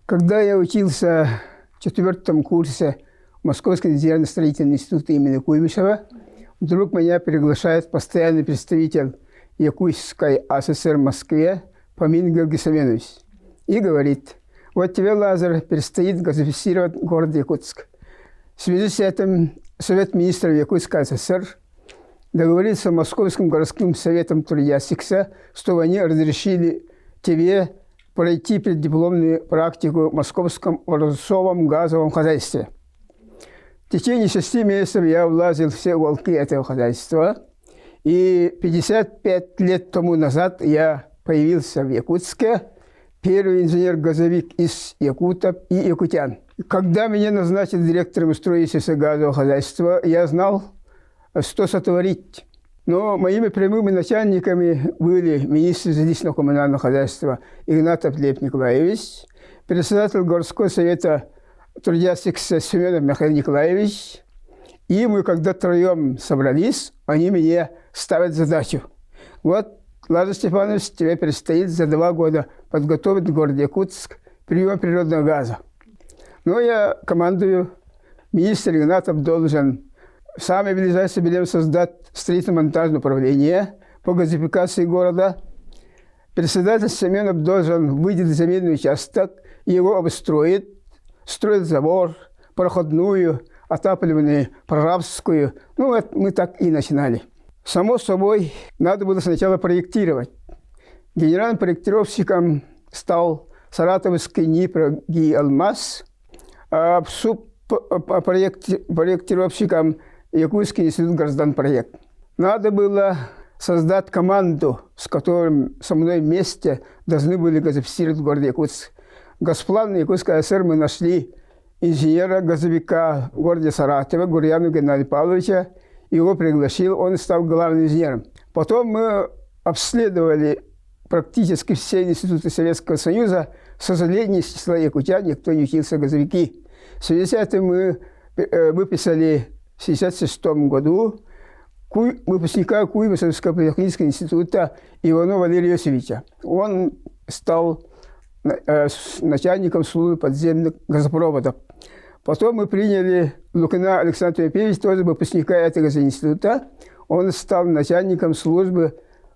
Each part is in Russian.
Когда я учился в 4 курсе в Московском инженерно-строительном институте имени Куйбышева, вдруг меня приглашает постоянный представитель Якутской АССР в Москве Фомин Георгий Семенович и говорит: вот тебе, Лазарь, предстоит газифицировать город Якутск. В связи с этим Совет министров Якутской АССР договорился с Московским городским советом трудящихся, что они разрешили тебе пройти преддипломную практику в Московском образцовом газовом хозяйстве. В течение 6 месяцев я влазил в все уголки этого хозяйства. И 55 лет тому назад я появился в Якутске, первый инженер-газовик из якутов и якутян. Когда меня назначили директором строительства газового хозяйства, я знал, что сотворить. Но моими прямыми начальниками были министр жилищно-коммунального хозяйства Игнатов Лев Николаевич, председатель городского совета трудящихся Семенов Михаил Николаевич. И мы, когда втроем собрались, они мне ставят задачу. Вот, Лазарь Степанович, тебе предстоит за 2 года подготовить город Якутск прием природного газа. Но я командую, министр Игнатов должен в самое ближайшее время создать строительно-монтажное управление по газификации города. Председатель Семенов должен выделить земельный участок, его обустроить, строить забор, проходную, отапливанную, прорабскую. Ну, вот мы так и начинали. Само собой, надо было сначала проектировать. Генеральным проектировщиком стал саратовский НИП Ги Алмаз, а проектировщиком Якутский институт гражданпроект. Надо было создать команду, с которой со мной вместе должны были газифицировать город Якутск. Госплан Якутской АССР мы нашли инженера-газовика в городе Саратове, Гурьянова Геннадия Павловича. Его пригласил, он стал главным инженером. Потом мы обследовали практически все институты Советского Союза. К сожалению, из числа якутян никто не учился газовики. В связи с этим мы выписали в 1966 году выпускника Куйбышевского политехнического института Иванова Валерия Иосифовича. Он стал начальником службы подземных газопроводов. Потом мы приняли Лукина Александра Тимофеевича, тоже выпускника этого же института. Он стал начальником службы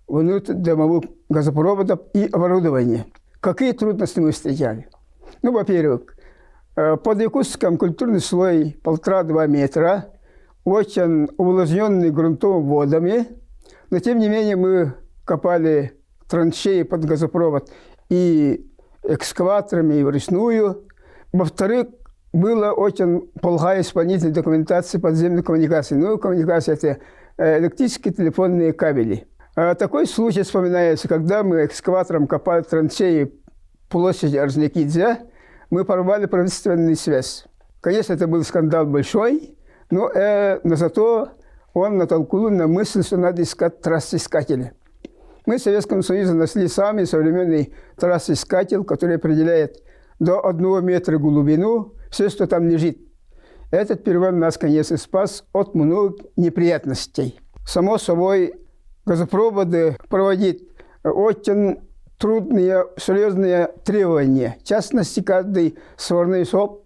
внутридомовых газопроводов и оборудования. Какие трудности мы встречали? Ну, во-первых, под Якутском культурный слой 1,5–2 метра, очень увлажненный грунтовыми водами, но тем не менее мы копали траншеи под газопровод и экскаваторами, и вручную. Во-вторых, была очень плохая исполнительная документация подземных коммуникаций. Ну, коммуникации – это электрические телефонные кабели. Такой случай вспоминается, когда мы экскаватором копали траншеи площади Орджоникидзе, мы порвали правительственную связь. Конечно, это был скандал большой, но зато он натолкнул на мысль, что надо искать трассоискатели. Мы в Советском Союзе нашли самый современный трассоискатель, который определяет до 1 метра глубину все, что там лежит. Этот перевод нас, конечно, спас от многих неприятностей. Само собой, газопроводы проводить очень трудные, серьезные требования. В частности, каждый сварной шов,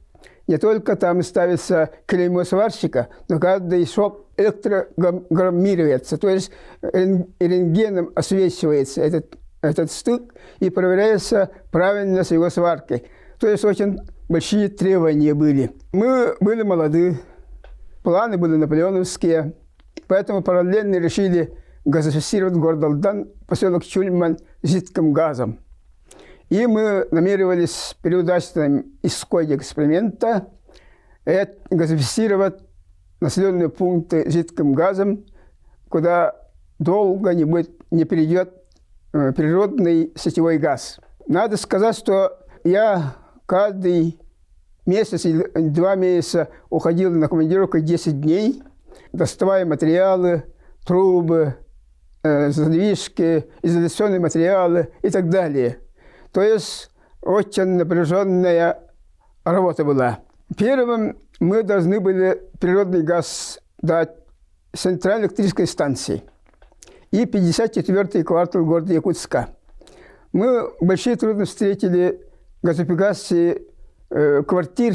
не только там ставится клеймо сварщика, но каждый шов электрограммируется, то есть рентгеном освещивается этот стык и проверяется правильность его сварки. То есть очень большие требования были. Мы были молоды, планы были наполеоновские, поэтому параллельно решили газифицировать город Алдан, поселок Чульман, жидким газом. И мы намеревались при удачном исходе эксперимента газифицировать населенные пункты жидким газом, куда долго не перейдет природный сетевой газ. Надо сказать, что я каждый месяц или 2 месяца уходил на командировку 10 дней, доставая материалы, трубы, задвижки, изоляционные материалы и так далее. То есть очень напряженная работа была. Первым мы должны были природный газ дать центральной электрической станции и 54-й квартал города Якутска. Мы большие трудности встретили газификации квартир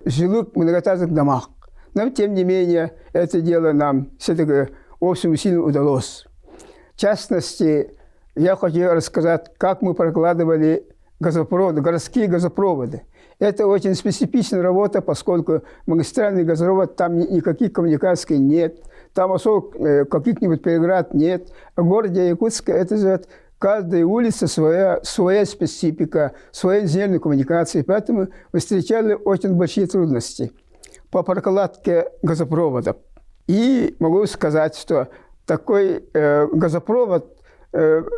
в жилых многоэтажных домах. Но, тем не менее, это дело нам все-таки общим усилием удалось. В частности, я хочу рассказать, как мы прокладывали газопроводы, городские газопроводы. Это очень специфичная работа, поскольку магистральный газопровод, там никаких коммуникаций нет, там особо каких-нибудь преград нет. В городе Якутске это же каждая улица своя специфика, своя инженерная коммуникация, поэтому мы встречали очень большие трудности по прокладке газопроводов. И могу сказать, что такой газопровод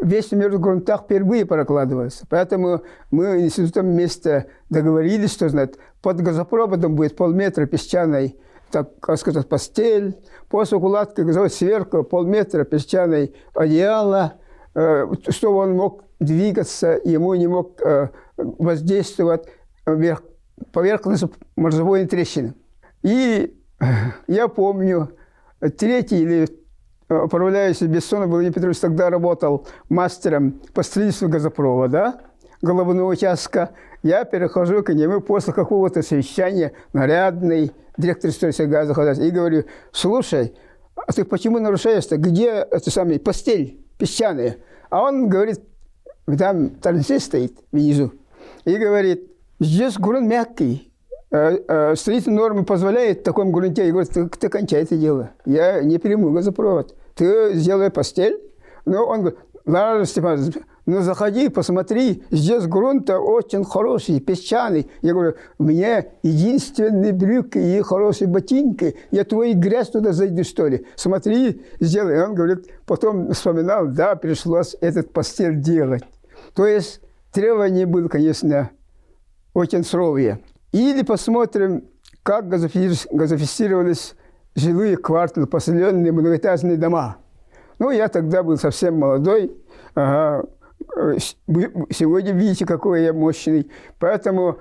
весь в межгрунтах впервые прокладывался. Поэтому мы институтом вместе договорились, что под газопроводом будет полметра песчаной, так сказать, постель. После укладки газопровода сверху полметра песчаной одеяла, чтобы он мог двигаться, ему не мог воздействовать поверхность морзовой трещины. И я помню, третий или управляющий Бессонов Владимир Петрович тогда работал мастером по строительству газопровода, головного участка. Я перехожу к нему после какого-то совещания, нарядный, директор строительства газохозяйства, и говорю: слушай, а ты почему нарушаешь-то? Где это самое, постель песчаная? А он говорит, там торцель стоит внизу, и говорит: здесь грунт мягкий. Строительные нормы позволяют в таком грунте. Я говорю: ты кончай это дело. Я не приму газопровод. Ты сделай постель. Но он говорит: ладно, Степан, ну заходи, посмотри. Здесь грунт очень хороший, песчаный. Я говорю: у меня единственные брюки и хорошие ботинки. Я твой грязь туда зайду, что ли? Смотри, сделай. И он говорит, потом вспоминал, да, пришлось этот постель делать. То есть требования были, конечно, очень суровые. Или посмотрим, как газофицировались жилые кварталы, поселенные многоэтажные дома. Ну, я тогда был совсем молодой. Ага. Сегодня видите, какой я мощный. Поэтому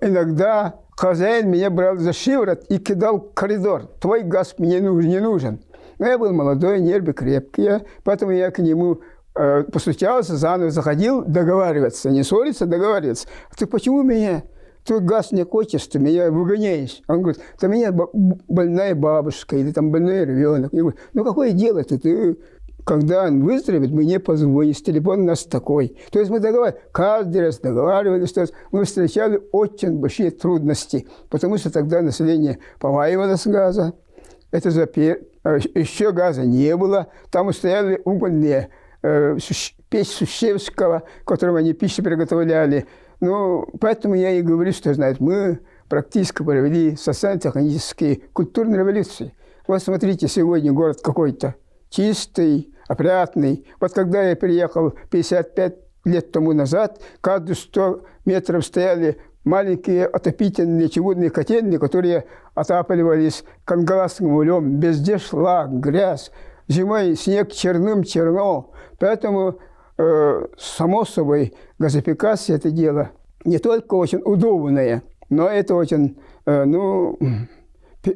иногда хозяин меня брал за шиворот и кидал в коридор. Твой газ мне не нужен. Но я был молодой, нервы крепкие, поэтому я к нему постучался, заново заходил договариваться. Не ссориться, договариваться. А ты почему меня... Ты газ не хочешь, ты меня выгоняешь. Он говорит: да у меня больная бабушка или там больной ребенок. Я говорю: ну какое дело-то? Ты, когда он выздоровеет, мне позвонишь, телефон у нас такой. То есть мы каждый раз договаривались, что мы встречали очень большие трудности, потому что тогда население поваивалось с газа. Это же еще газа не было. Там стояли угольные печь Сущевского, которым они пищу приготовляли. Ну, поэтому я и говорю, что, мы практически провели социально-технические культурные революции. Вот смотрите, сегодня город какой-то чистый, опрятный. Вот когда я приехал 55 лет тому назад, каждые 100 метров стояли маленькие отопительные чугунные котельные, которые отапливались кангаласским углем. Везде шлак, грязь. Зимой снег черным-черно. Поэтому... само собой, газификация – это дело не только очень удобное, но это очень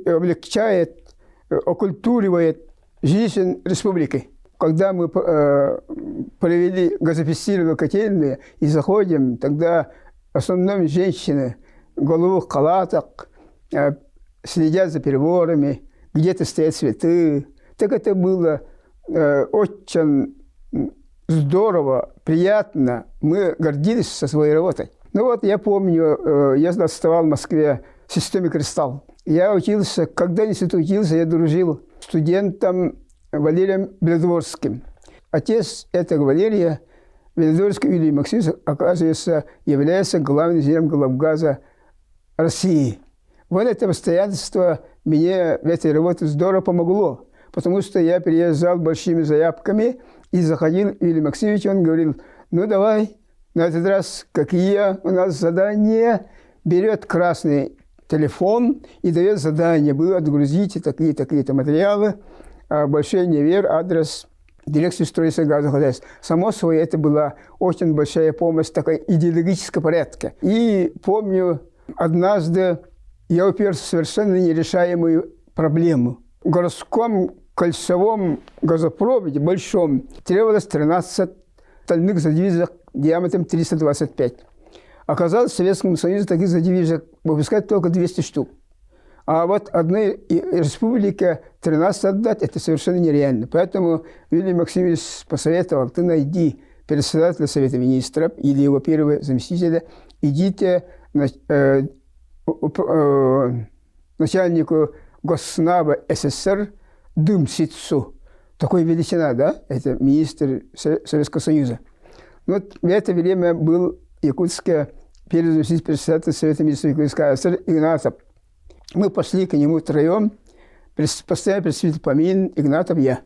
облегчает, окультуривает жизнь республики. Когда мы провели газифицированные котельные и заходим, тогда в основном женщины в голубых халатах следят за переборами, где-то стоят цветы. Так это было очень... здорово, приятно. Мы гордились со своей работой. Ну вот, я помню, я оставал в Москве в системе «Кристалл». Я учился, когда в институте учился, я дружил с студентом Валерием Белодворским. Отец этого Валерия, Белодворский Юрий Максимович, оказывается, является главным инженером Главгаза России. Вот это обстоятельство мне в этой работе здорово помогло, потому что я приезжал большими заявками и заходил Юрий Максимович, он говорил: ну давай, на этот раз какие у нас задания. Берет красный телефон и дает задание. Вы отгрузите такие-то материалы. Большой Невер, адрес дирекции строительства газохозяйства. Само собой, это была очень большая помощь, такой идеологического порядка. И помню, однажды я уперся в совершенно нерешаемую проблему. В городском кольцевом газопроводе большом требовалось 13 стальных задвижек диаметром 325. Оказалось, в Советском Союзе таких задвижек выпускать только 200 штук. А вот одной республике 13 отдать – это совершенно нереально. Поэтому Юрий Максимович посоветовал: ты найди председателя Совета Министров или его первого заместителя, идите начальнику Госснаба СССР Дымсицу. Такой величина, да? Это министр Советского Союза. Вот в это время был якутский первый заместитель председателя Совета Министров Якутской ССР Игнатов. Мы пошли к нему втроем, постоянный представитель Помин, Игнатов, я.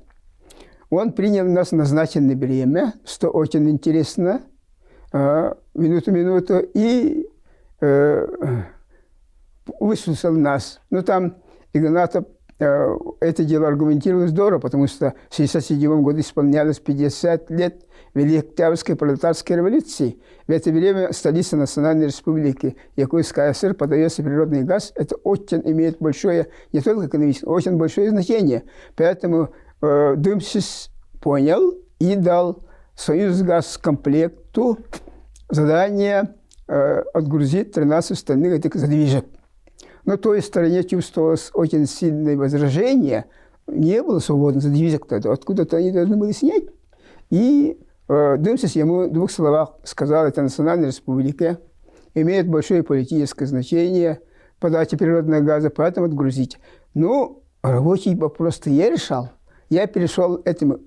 Он принял нас в назначенное время, что очень интересно, минуту, и выслушал нас. Ну, там Игнатов это дело аргументировал здорово, потому что в 1967 году исполнялось 50 лет Великой Октябрьской пролетарской революции. В это время столица Национальной Республики Якутская ССР подается природный газ. Это очень имеет большое, не только экономическое, очень большое значение. Поэтому Дымсис понял и дал Союзгаскомплекту задание отгрузить 13 остальных этих задвижек. Но в той стороне чувствовалось очень сильное возражение. Не было свободных задвижек тогда. Откуда-то они должны были снять. И Дымсис ему в 2 словах сказал: это Национальная Республика, имеет большое политическое значение подача природного газа, поэтому отгрузить. Ну, рабочий вопрос-то я решал. Я перешел этому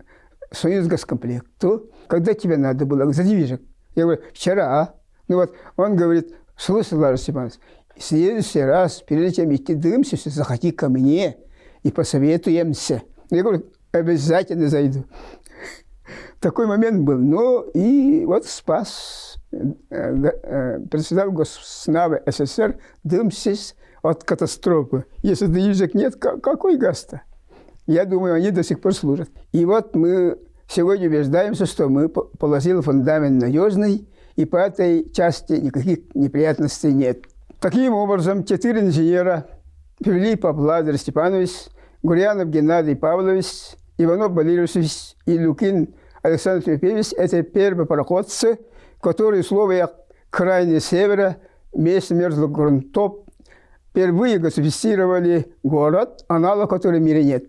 Союзгаскомплекту. Когда тебе надо было задвижек? Я говорю: вчера. Ну вот, он говорит: слушай, Ларис Степанович, в следующий раз, перед чем идти Дымсису, заходи ко мне и посоветуемся. Я говорю: обязательно зайду. Такой момент был. Ну, и вот спас председатель Госснаба СССР Дымсис от катастрофы. Если задвижек нет, какой газ-то? Я думаю, они до сих пор служат. И вот мы сегодня убеждаемся, что мы положили фундамент надежный, и по этой части никаких неприятностей нет. Таким образом, 4 инженера: Филиппов Владимир Степанович, Гурьянов Геннадий Павлович, Иванов Валерьевич и Люкин Александр Тимофеевич – это первые пароходцы, которые в условиях крайнего севера, месте мерзлых грунтов, впервые газифицировали город, аналог которого в мире нет.